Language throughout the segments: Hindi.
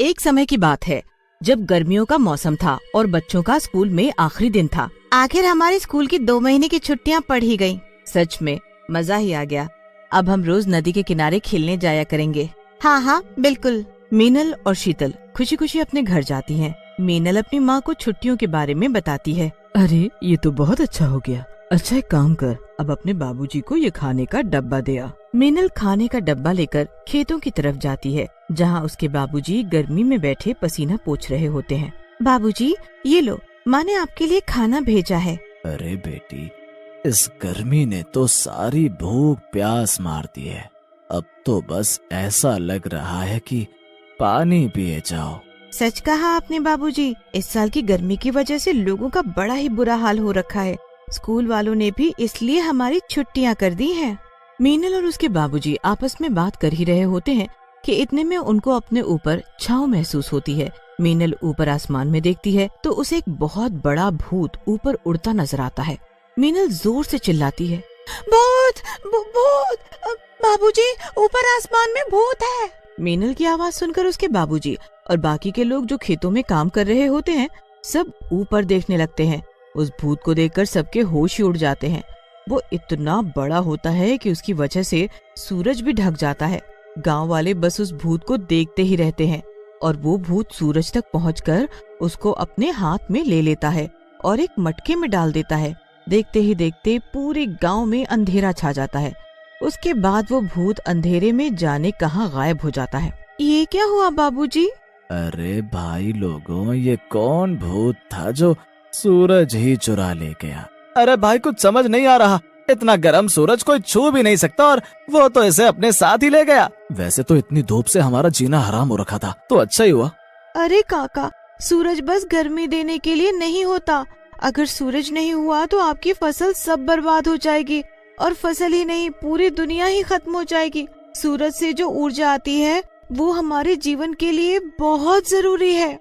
एक समय की बात है जब गर्मियों का मौसम था और बच्चों का स्कूल में आखिरी दिन था। आखिर हमारे स्कूल की 2 महीने की छुट्टियां पड़ ही गयी। सच में मजा ही आ गया। अब हम रोज नदी के किनारे खेलने जाया करेंगे। हाँ हाँ बिल्कुल। मीनल और शीतल खुशी खुशी अपने घर जाती हैं। मीनल अपनी माँ को छुट्टियों के बारे में बताती है। अरे ये तो बहुत अच्छा हो गया। अच्छा एक काम कर, अब अपने बाबूजी को ये खाने का डब्बा दे आ। मीनल खाने का डब्बा लेकर खेतों की तरफ जाती है जहाँ उसके बाबूजी गर्मी में बैठे पसीना पोंछ रहे होते हैं। बाबूजी ये लो, माँ ने आपके लिए खाना भेजा है। अरे बेटी, इस गर्मी ने तो सारी भूख प्यास मार दी है। अब तो बस ऐसा लग रहा है कि पानी पिए जाओ। सच कहा आपने बाबूजी, इस साल की गर्मी की वजह से लोगों का बड़ा ही बुरा हाल हो रखा है। स्कूल वालों ने भी इसलिए हमारी छुट्टियां कर दी हैं। मीनल और उसके बाबूजी आपस में बात कर ही रहे होते हैं कि इतने में उनको अपने ऊपर छाँव महसूस होती है। मीनल ऊपर आसमान में देखती है तो उसे एक बहुत बड़ा भूत ऊपर उड़ता नजर आता है। मीनल जोर से चिल्लाती है, भूत भूत, बाबूजी ऊपर आसमान में भूत है। मीनल की आवाज सुनकर उसके बाबूजी और बाकी के लोग जो खेतों में काम कर रहे होते हैं सब ऊपर देखने लगते हैं। उस भूत को देखकर सबके होश ही उड़ जाते हैं। वो इतना बड़ा होता है कि उसकी वजह से सूरज भी ढक जाता है। गांव वाले बस उस भूत को देखते ही रहते हैं और वो भूत सूरज तक पहुंचकर उसको अपने हाथ में ले लेता है और एक मटके में डाल देता है। देखते ही देखते पूरे गांव में अंधेरा छा जाता है। उसके बाद वो भूत अंधेरे में जाने कहाँ गायब हो जाता है। ये क्या हुआ बाबूजी? अरे भाई लोगों, ये कौन भूत था जो सूरज ही चुरा ले गया? अरे भाई कुछ समझ नहीं आ रहा। इतना गर्म सूरज कोई छू भी नहीं सकता और वो तो इसे अपने साथ ही ले गया। वैसे तो इतनी धूप से हमारा जीना हराम हो रखा था, तो अच्छा ही हुआ। अरे काका, सूरज बस गर्मी देने के लिए नहीं होता। अगर सूरज नहीं हुआ तो आपकी फसल सब बर्बाद हो जाएगी और फसल ही नहीं पूरी दुनिया ही खत्म हो जाएगी। सूरज से जो ऊर्जा आती है वो हमारे जीवन के लिए बहुत जरूरी है।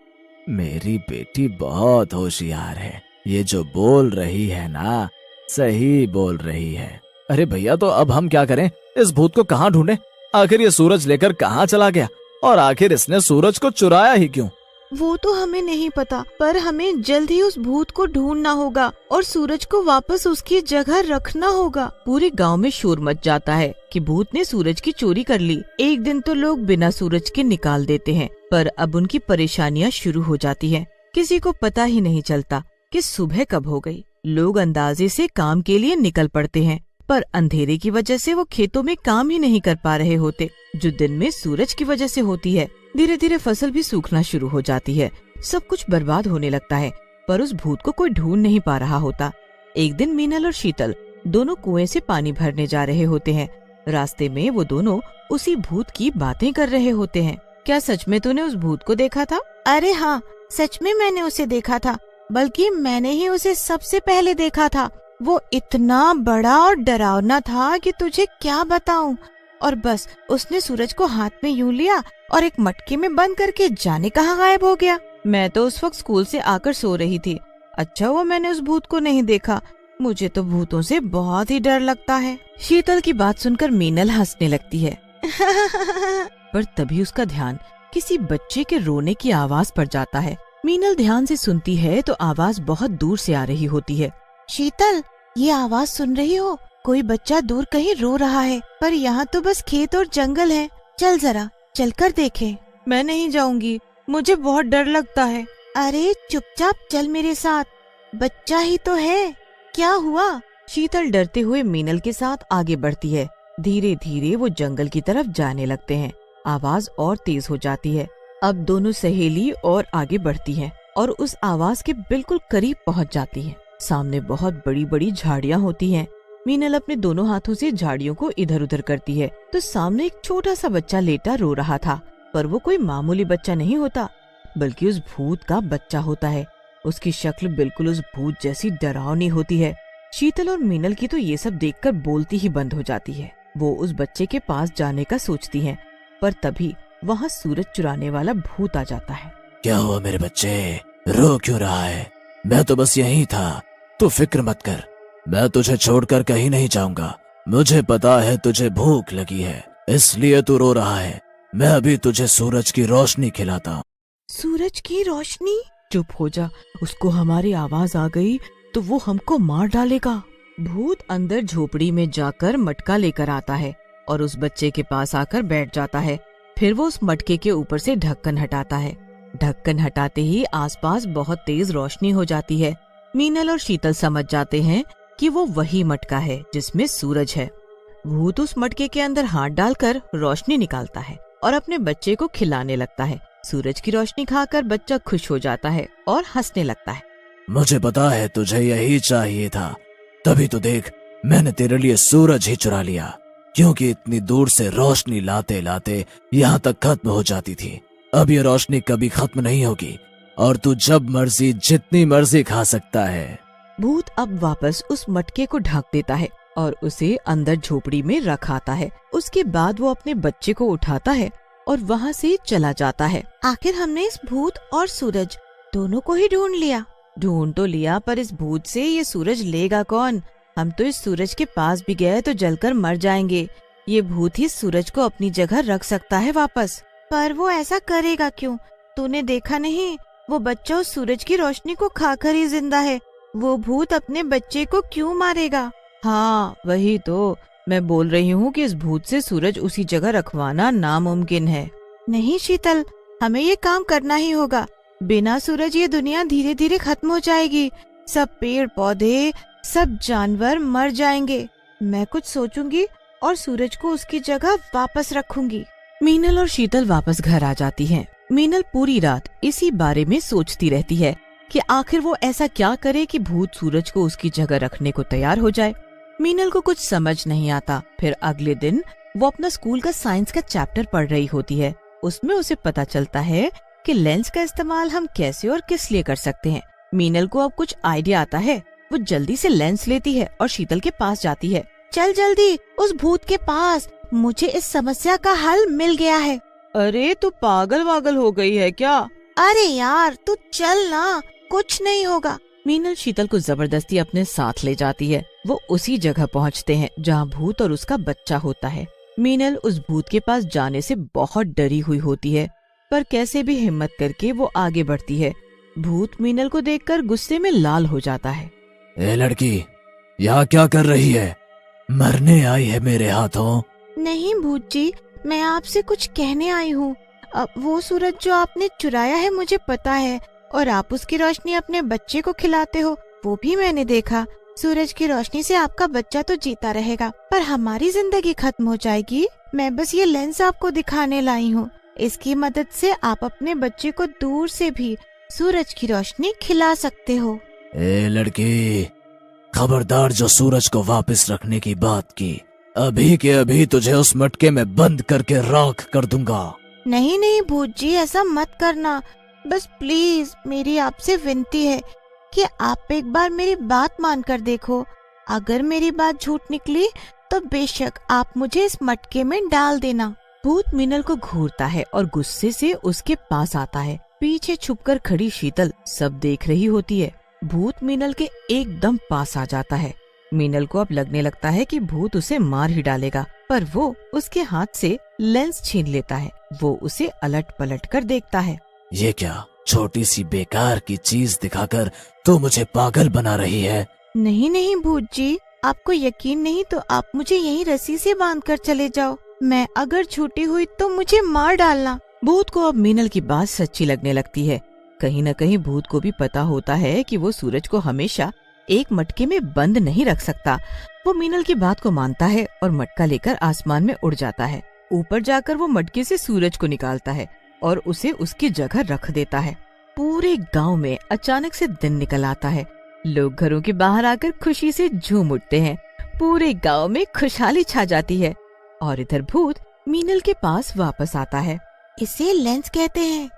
मेरी बेटी बहुत होशियार है। ये जो बोल रही है ना, सही बोल रही है। अरे भैया, तो अब हम क्या करें? इस भूत को कहाँ ढूंढें? आखिर ये सूरज लेकर कहाँ चला गया और आखिर इसने सूरज को चुराया ही क्यों? वो तो हमें नहीं पता, पर हमें जल्द ही उस भूत को ढूंढना होगा और सूरज को वापस उसकी जगह रखना होगा। पूरे गांव में शोर मच जाता है कि भूत ने सूरज की चोरी कर ली। एक दिन तो लोग बिना सूरज के निकाल देते हैं, पर अब उनकी परेशानियां शुरू हो जाती हैं। किसी को पता ही नहीं चलता कि सुबह कब हो गई। लोग अंदाजे से काम के लिए निकल पड़ते हैं, पर अंधेरे की वजह से वो खेतों में काम ही नहीं कर पा रहे होते, जो दिन में सूरज की वजह से होती है। धीरे धीरे फसल भी सूखना शुरू हो जाती है। सब कुछ बर्बाद होने लगता है, पर उस भूत को कोई ढूंढ नहीं पा रहा होता। एक दिन मीनल और शीतल दोनों कुएं से पानी भरने जा रहे होते हैं। रास्ते में वो दोनों उसी भूत की बातें कर रहे होते हैं। क्या सच में तूने उस भूत को देखा था? अरे हाँ, सच में मैंने उसे देखा था, बल्कि मैंने ही उसे सबसे पहले देखा था। वो इतना बड़ा और डरावना था कि तुझे क्या बताऊं। और बस उसने सूरज को हाथ में यूं लिया और एक मटके में बंद करके जाने कहाँ गायब हो गया। मैं तो उस वक्त स्कूल से आकर सो रही थी। अच्छा हुआ मैंने उस भूत को नहीं देखा। मुझे तो भूतों से बहुत ही डर लगता है। शीतल की बात सुनकर मीनल हंसने लगती है। पर तभी उसका ध्यान किसी बच्चे के रोने की आवाज पर जाता है। मीनल ध्यान से सुनती है तो आवाज बहुत दूर से आ रही होती है। शीतल, ये आवाज सुन रही हो? कोई बच्चा दूर कहीं रो रहा है, पर यहाँ तो बस खेत और जंगल है। चल जरा चलकर देखें। मैं नहीं जाऊंगी, मुझे बहुत डर लगता है। अरे चुपचाप चल मेरे साथ, बच्चा ही तो है। क्या हुआ? शीतल डरते हुए मीनल के साथ आगे बढ़ती है। धीरे धीरे वो जंगल की तरफ जाने लगते हैं। आवाज और तेज हो जाती है। अब दोनों सहेली और आगे बढ़ती हैं और उस आवाज के बिल्कुल करीब पहुंच जाती है। सामने बहुत बड़ी बड़ी झाड़ियां होती हैं। मीनल अपने दोनों हाथों से झाड़ियों को इधर उधर करती है तो सामने एक छोटा सा बच्चा लेटा रो रहा था। पर वो कोई मामूली बच्चा नहीं होता, बल्कि उस भूत का बच्चा होता है। उसकी शक्ल बिल्कुल उस भूत जैसी डरावनी होती है। शीतल और मीनल की तो ये सब देखकर बोलती ही बंद हो जाती है। वो उस बच्चे के पास जाने का सोचती हैं, पर तभी वहाँ सूरज चुराने वाला भूत आ जाता है। क्या हुआ मेरे बच्चे, रो क्यों रहा है? मैं तो बस यहीं था, तू फिक्र मत कर। मैं तुझे छोड़कर कहीं नहीं जाऊंगा। मुझे पता है तुझे भूख लगी है, इसलिए तू रो रहा है। मैं अभी तुझे सूरज की रोशनी खिलाता हूँ। सूरज की रोशनी। चुप हो जा, उसको हमारी आवाज आ गई तो वो हमको मार डालेगा। भूत अंदर झोपड़ी में जाकर मटका लेकर आता है और उस बच्चे के पास आकर बैठ जाता है। फिर वो उस मटके के ऊपर से ढक्कन हटाता है। ढक्कन हटाते ही आसपास बहुत तेज रोशनी हो जाती है। मीनल और शीतल समझ जाते हैं कि वो वही मटका है जिसमें सूरज है। भूत उस मटके के अंदर हाथ डालकर रोशनी निकालता है और अपने बच्चे को खिलाने लगता है। सूरज की रोशनी खाकर बच्चा खुश हो जाता है और हंसने लगता है। मुझे पता है तुझे यही चाहिए था, तभी तो देख मैंने तेरे लिए सूरज ही चुरा लिया, क्योंकि इतनी दूर से रोशनी लाते लाते यहाँ तक खत्म हो जाती थी। अब ये रोशनी कभी खत्म नहीं होगी और तू जब मर्जी जितनी मर्जी खा सकता है। भूत अब वापस उस मटके को ढक देता है और उसे अंदर झोपड़ी में रख आता है। उसके बाद वो अपने बच्चे को उठाता है और वहाँ से चला जाता है। आखिर हमने इस भूत और सूरज दोनों को ही ढूंढ लिया। ढूंढ तो लिया, पर इस भूत से ये सूरज लेगा कौन? हम तो इस सूरज के पास भी गए तो जलकर मर जाएंगे। ये भूत ही सूरज को अपनी जगह रख सकता है वापस। पर वो ऐसा करेगा क्यों? तूने देखा नहीं, वो बच्चा उस सूरज की रोशनी को खाकर ही जिंदा है। वो भूत अपने बच्चे को क्यों मारेगा? हाँ वही तो मैं बोल रही हूँ कि इस भूत से सूरज उसी जगह रखवाना नामुमकिन है। नहीं शीतल, हमें ये काम करना ही होगा। बिना सूरज ये दुनिया धीरे धीरे खत्म हो जाएगी। सब पेड़ पौधे, सब जानवर मर जाएंगे। मैं कुछ सोचूंगी और सूरज को उसकी जगह वापस रखूंगी। मीनल और शीतल वापस घर आ जाती हैं। मीनल पूरी रात इसी बारे में सोचती रहती है कि आखिर वो ऐसा क्या करे कि भूत सूरज को उसकी जगह रखने को तैयार हो जाए। मीनल को कुछ समझ नहीं आता। फिर अगले दिन वो अपना स्कूल का साइंस का चैप्टर पढ़ रही होती है। उसमें उसे पता चलता है कि लेंस का इस्तेमाल हम कैसे और किस लिए कर सकते हैं। मीनल को अब कुछ आइडिया आता है। वो जल्दी से लेंस लेती है और शीतल के पास जाती है। चल जल्दी उस भूत के पास, मुझे इस समस्या का हल मिल गया है। अरे तू पागल वागल हो गई है क्या? अरे यार तू चल ना, कुछ नहीं होगा। मीनल शीतल को जबरदस्ती अपने साथ ले जाती है। वो उसी जगह पहुंचते हैं जहां भूत और उसका बच्चा होता है। मीनल उस भूत के पास जाने से बहुत डरी हुई होती है, पर कैसे भी हिम्मत करके वो आगे बढ़ती है। भूत मीनल को देखकर गुस्से में लाल हो जाता है। ए लड़की, यहाँ क्या कर रही है? मरने आई है मेरे हाथों? नहीं भूत जी, मैं आपसे कुछ कहने आई हूँ। वो सूरज जो आपने चुराया है मुझे पता है, और आप उसकी रोशनी अपने बच्चे को खिलाते हो वो भी मैंने देखा। सूरज की रोशनी से आपका बच्चा तो जीता रहेगा, पर हमारी जिंदगी खत्म हो जाएगी। मैं बस ये लेंस आपको दिखाने लाई हूँ। इसकी मदद से आप अपने बच्चे को दूर से भी सूरज की रोशनी खिला सकते हो। ए लड़की, खबरदार जो सूरज को वापस रखने की बात की, अभी के अभी तुझे उस मटके में बंद करके राख कर दूंगा। नहीं नहीं भूत जी, ऐसा मत करना। बस प्लीज मेरी आपसे विनती है कि आप एक बार मेरी बात मान कर देखो। अगर मेरी बात झूठ निकली तो बेशक आप मुझे इस मटके में डाल देना। भूत मीनल को घूरता है और गुस्से से उसके पास आता है। पीछे छुपकर खड़ी शीतल सब देख रही होती है। भूत मीनल के एकदम पास आ जाता है। मीनल को अब लगने लगता है कि भूत उसे मार ही डालेगा, पर वो उसके हाथ से लेंस छीन लेता है। वो उसे अलट पलट कर देखता है। ये क्या छोटी सी बेकार की चीज दिखाकर तू मुझे पागल बना रही है? नहीं नहीं भूत जी, आपको यकीन नहीं तो आप मुझे यहीं रस्सी से बांध कर चले जाओ। मैं अगर छूटी हुई तो मुझे मार डालना। भूत को अब मीनल की बात सच्ची लगने लगती है। कहीं न कहीं भूत को भी पता होता है कि वो सूरज को हमेशा एक मटके में बंद नहीं रख सकता। वो मीनल की बात को मानता है और मटका लेकर आसमान में उड़ जाता है। ऊपर जाकर वो मटके से सूरज को निकालता है और उसे उसकी जगह रख देता है। पूरे गांव में अचानक से दिन निकल आता है। लोग घरों के बाहर आकर खुशी से झूम उठते हैं। पूरे गांव में खुशहाली छा जाती है। और इधर भूत मीनल के पास वापस आता है। इसे लेंस कहते हैं।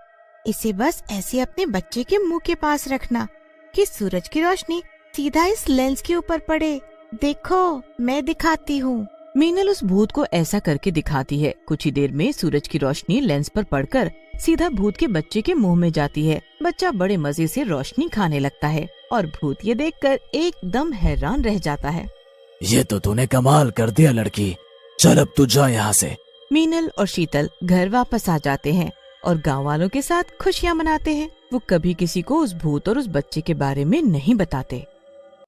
इसे बस ऐसे अपने बच्चे के मुंह के पास रखना कि सूरज की रोशनी सीधा इस लेंस के ऊपर पड़े। देखो मैं दिखाती हूँ। मीनल उस भूत को ऐसा करके दिखाती है। कुछ ही देर में सूरज की रोशनी लेंस पर पड़कर सीधा भूत के बच्चे के मुंह में जाती है। बच्चा बड़े मजे से रोशनी खाने लगता है और भूत ये देखकर एकदम हैरान रह जाता है। ये तो तूने कमाल कर दिया लड़की, चल अब तू जा यहाँ से। मीनल और शीतल घर वापस आ जाते हैं और गांव वालों के साथ खुशियाँ मनाते हैं। वो कभी किसी को उस भूत और उस बच्चे के बारे में नहीं बताते।